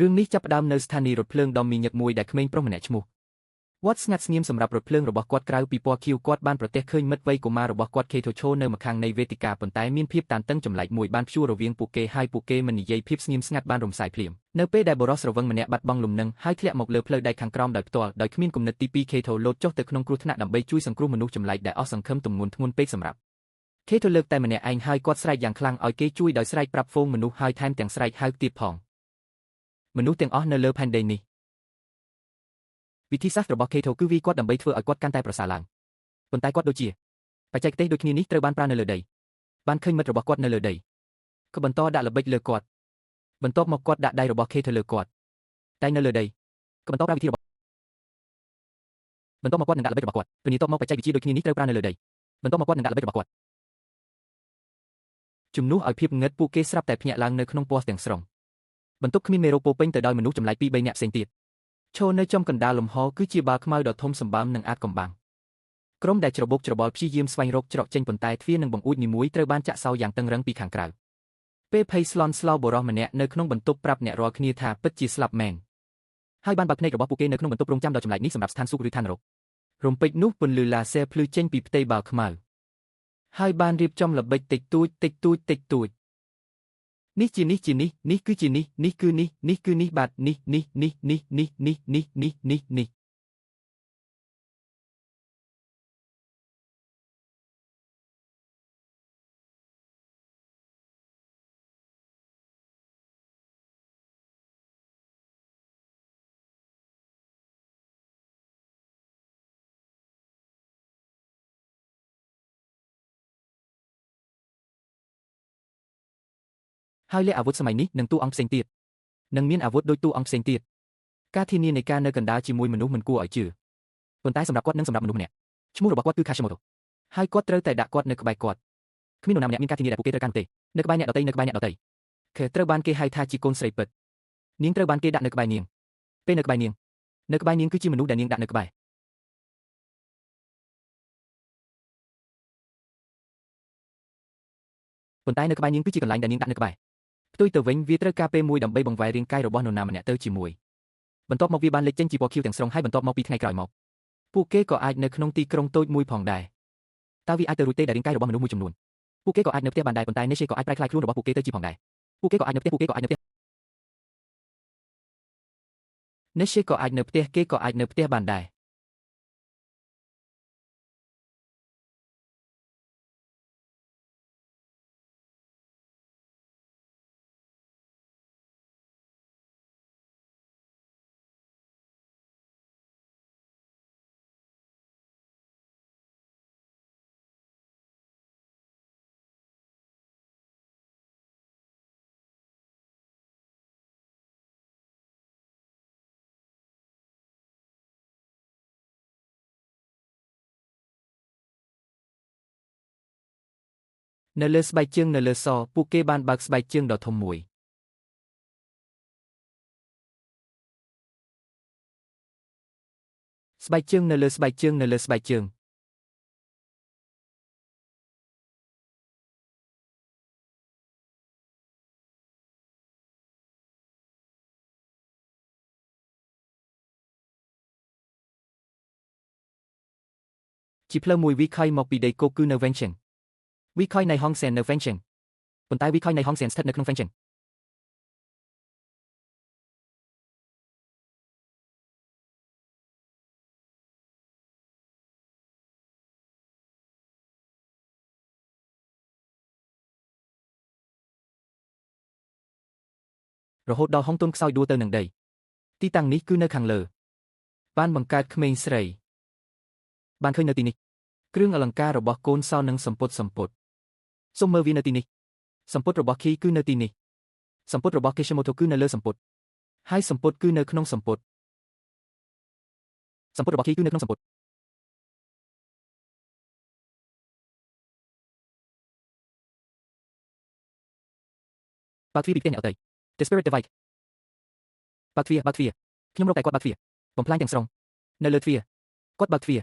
រឿងនេះចាប់ផ្ដើមនៅស្ថានីយ៍រថភ្លើងដ៏មីញឹកមួយដែលក្មេងប្រុសម្នាក់ឈ្មោះ Watt ស្ងាត់ស្ងៀមសម្រាប់រថភ្លើងរបស់គាត់ក្រៅពីពណ៌ខៀវគាត់បានប្រទះឃើញមិត្តវ័យកុមាររបស់គាត់ Kato ឈរនៅម្ខាងនៃវេទិកាប៉ុន្តែមានភាពតានតឹងចម្លែកមួយបានព្យួររវាងពួកគេហើយពួកគេមិននិយាយភាពស្ងៀមស្ងាត់បានរំសាយភ្លាមនៅពេលដែលបរិសស្រវឹងម្នាក់បាត់បង់លំនឹងហើយធ្លាក់មកលើផ្លូវដែកខាងក្រោមដោយផ្ទាល់ដោយគ្មានគំនិតទី2 Kato លោតចុះទៅក្នុងគ្រោះថ្នាក់ដើម្បីជួយសង្គ្រោះមនុស្សចម្លែកដែលអស់សង្ឃឹមទម្ងន់ធ្ងន់ពេកសម្រាប់ Kato លើកតែម្នាក់ឯងហើយគាត់ស្រែកយ៉ាងខ្លាំងឲ្យគេជួយដោយស្រែកប្រាប់ហ្វូងមនុស្សហើយថែមទាំងស្រែកហៅទៀតផងមនុស្សទាំងអស់នៅលើផែនដីនេះវិធីសាស្ត្ររបស់ Kato គឺវាយគាត់ដើម្បីធ្វើឲ្យគាត់កាន់តែប្រសើរឡើងប៉ុន្តែគាត់ដូចជាបច្ចេកទេសដូចគ្នានេះត្រូវបានប្រើនៅលើដីបានឃើញមិត្តរបស់គាត់នៅលើដីក៏បន្តដាក់ល្បិចលើគាត់បន្ទាប់មកគាត់ដាក់ដៃរបស់ Kato លើគាត់តែនៅលើដីក៏បន្តប្រើវិធីរបស់បន្ទាប់មកគាត់នឹងដាក់ល្បិចរបស់គាត់ពីនេះតមកបច្ចេកវិទ្យាដូចគ្នានេះត្រូវប្រើនៅលើដីបន្ទាប់មកគាត់នឹងដាក់ល្បិចរបស់គាត់ជំនួសឲ្យភាពងឹតពួកគេស្រាប់តែភ្ញាក់ឡើងនៅក្នុងពណ៌ទាំងស្រុងបន្ទប់គ្មានមេរោគពោពេញទៅដោយមនុស្សចម្លែក 2-3 នាក់ផ្សេងទៀតឈរនៅចំកណ្ដាលលំហគឺជាបាល់ខ្មៅដ៏ធំសម្បើមនិងអាចកំបាំងក្រុមដែលច្របូកច្របល់ព្យាយាមស្វែងរកច្រកចេញប៉ុន្តែទ្វារនិងបង្អួចនីមួយត្រូវបានចាក់សោយ៉ាងតឹងរ៉ឹងពីខាងក្រៅពេលភ័យស្លន់ស្លោបុរសម្នាក់នៅក្នុងបន្ទប់ប្រាប់អ្នករាល់គ្នាថាពិតជាស្លាប់មែនហើយបានបើកភ្នែករបស់ពួកគេនៅក្នុងបន្ទប់រងចាំដ៏ចម្លែកនេះសម្រាប់ស្ថានសួគ៌ឬឋាននរករំពេចនោះពន្លឺឡាស៊ែរភ្លឺចេញពីផ្ទៃបាល់ខ្មៅហើយបានរៀបចំល្បិចតិចតួចនេះជានេះគឺជានេះគឺនេះគឺនេះបាទនេះហើយលាអាវុធសម័យនេះនឹងតួអង្គផ្សេងទៀតនឹងមានអាវុធដូចតួអង្គផ្សេងទៀតការធានានៃការនៅកណ្ដាលជាមួយមនុស្សមិនគួរឲ្យជឿប៉ុន្តែសម្រាប់គាត់និងសម្រាប់មនុស្សម្នាក់ឈ្មោះរបស់គាត់គឺ Kashimoto ហើយគាត់ត្រូវតែដាក់គាត់នៅក្បែរគាត់គ្មាននរណាម្នាក់មានការធានាដែលពួកគេត្រូវការទេនៅក្បែរអ្នកដទៃគឺត្រូវបានគេហៅថាជាកូនស្រីពិតនាងត្រូវបានគេដាក់នៅក្បែរនាងពេលនៅក្បែរនាងគឺជាមនុស្សដែលនាងដាក់នៅក្បែរប៉ុន្តែនៅក្បែរនាងគឺជាកន្លែងដែលនាងដាក់នៅក្បែរផ្ទុយទៅវិញវាត្រូវការពេលមួយដើម្បីបង្វែររាងកាយរបស់នរណាម្នាក់ទៅជាមួយបន្ទាប់មកវាបានលេចចេញជាពណ៌ខៀវទាំងស្រុងហើយបន្ទាប់មកពីថ្ងៃក្រោយមកពួកគេក៏អាចនៅក្នុងទីក្រុងតូចមួយផងដែរតើវាអាចទៅរួចទេដែលរាងកាយរបស់មនុស្សមួយចំនួនពួកគេក៏អាចនៅផ្ទះបានដែរប៉ុន្តែNecheក៏អាចប្រែក្លាយខ្លួនរបស់ពួកគេទៅជាផងដែរពួកគេក៏អាចនៅផ្ទះNecheក៏អាចនៅផ្ទះគេក៏អាចនៅផ្ទះបានដែរនៅលើស្បែកជើងនៅលើសពួកគេបានបើកស្បែកជើងដ៏ធំមួយស្បែកជើងនៅលើស្បែកជើងជាផ្លូវមួយវិខ័យមកពីដីគោកគឺនៅ Wencheng វិខ័យនៃហុងសែននៅ Wencheng ប៉ុន្តែវិខ័យនៃហុងសែនស្ថិតនៅក្នុង Wenchengរហូតដល់ហុងទុនខ្សោយដួលទៅនឹងដីទីតាំងនេះគឺនៅខាងលើបានបង្កើតក្មេងស្រីបានឃើញនៅទីនេះគ្រឿងអលង្ការរបស់កូនសោនិងសំពត់សូមមើលវានៅទីនេះសំពត់របស់ Ki គឺនៅទីនេះសំពត់របស់ Kishimoto គឺនៅលើសំពត់ហើយសំពត់គឺនៅក្នុងសំពត់របស់ Ki គឺនៅក្នុងសំពត់បើកទ្វារពីផ្ទះអ្នកអតីត The Spirit Divide បើកទ្វារខ្ញុំរកតែគាត់បើកទ្វារបំផ្លាញទាំងស្រុងនៅលើទ្វារគាត់បើកទ្វារ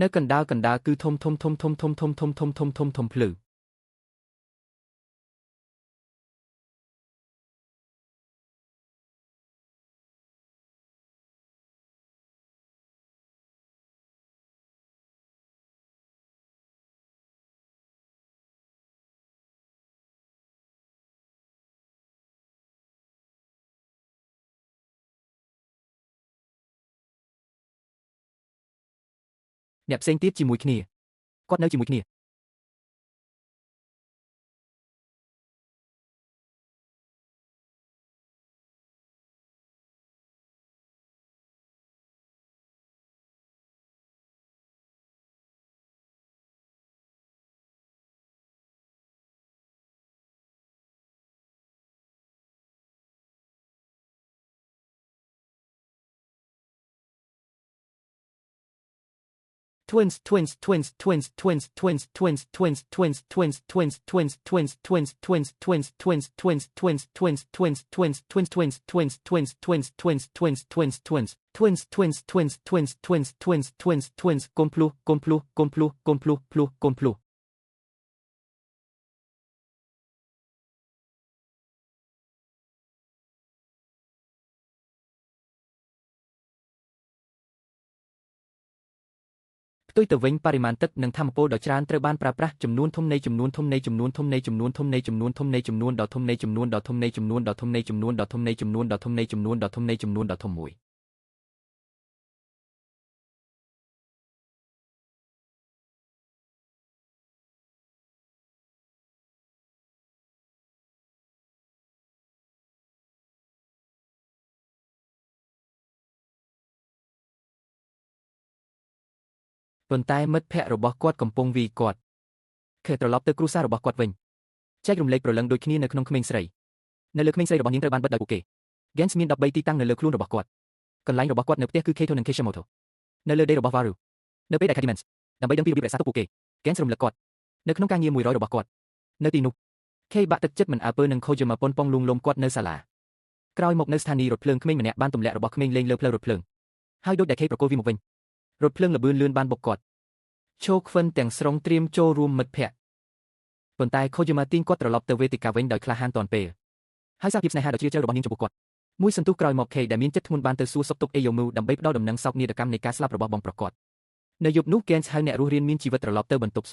នៅកណ្ដាលគឺធំភ្លឺអ្នកផ្សេងទៀតជាមួយគ្នាគាត់នៅជាមួយគ្នាTwinsកុំភ្លោះផ្ទុយទៅវិញបរិមាណទឹកនិងថាមពលដ៏ច្រើនត្រូវបានប្រើប្រាស់ចំនួនធំនៃចំនួនធំនៃចំនួនធំនៃចំនួនធំនៃចំនួនធំនៃចំនួនដ៏ធំនៃចំនួនដ៏ធំនៃចំនួនដ៏ធំនៃចំនួនដ៏ធំនៃចំនួនដ៏ធំនៃចំនួនដ៏ធំនៃចំនួនដ៏ធំមួយប៉ុន្តែមិត្តភក្តិរបស់គាត់កំពុងវាយគាត់ខេត្រឡប់ទៅគ្រួសាររបស់គាត់វិញចែករំលែកព្រលឹងដូចគ្នានៅក្នុងក្មេងស្រីនៅលើក្មេងស្រីរបស់នាងត្រូវបានបិទដោយពួកគេ Gens មាន13ទីតាំងនៅលើខ្លួនរបស់គាត់កន្លែងរបស់គាត់នៅផ្ទះគឺ Kato និង Kishimoto នៅលើដេករបស់ Varu នៅពេលដែល Kadimans ដើម្បីដឹងពីរបៀបរក្សាទុកពួកគេ Gens រំលឹកគាត់នៅក្នុងការងារ100របស់គាត់នៅទីនោះ K បាក់ទឹកចិត្តមិនអើពើនឹង Kojima ប៉ុនប៉ងលួងលោមគាត់នៅសាលាក្រោយមកនៅស្ថានីយ៍រថភ្លើងក្មេងម្នាក់បានទម្លាក់របស់ក្មេងលេងលើផ្លូវរថភ្លើងហើយដូចដែល K ប្រកូលវាមកវិញរថភ្លើងលបឿនលឿនបានបុកគាត់ឈោខ្វិនទាំងស្រុងត្រៀមចូលរួមមិត្តភក្តិប៉ុន្តែ Kojima ទាញគាត់ត្រឡប់ទៅវេទិកាវិញដោយក្លាហានទាន់ពេលហើយសារភាពស្នេហាដ៏ជ្រាលជ្រៅរបស់នាងចំពោះគាត់មួយសន្ទុះក្រោយមក K ដែលមានចិត្តធ្ងន់បានទៅសួរសុខទុក្ខ Eyomu ដើម្បីផ្ដល់ដំណឹងសោកនាដកម្មនៃការស្លាប់របស់បងប្រុសគាត់នៅយប់នោះ Gens ហៅអ្នករស់រានមានជីវិតត្រឡប់ទៅបន្ទប់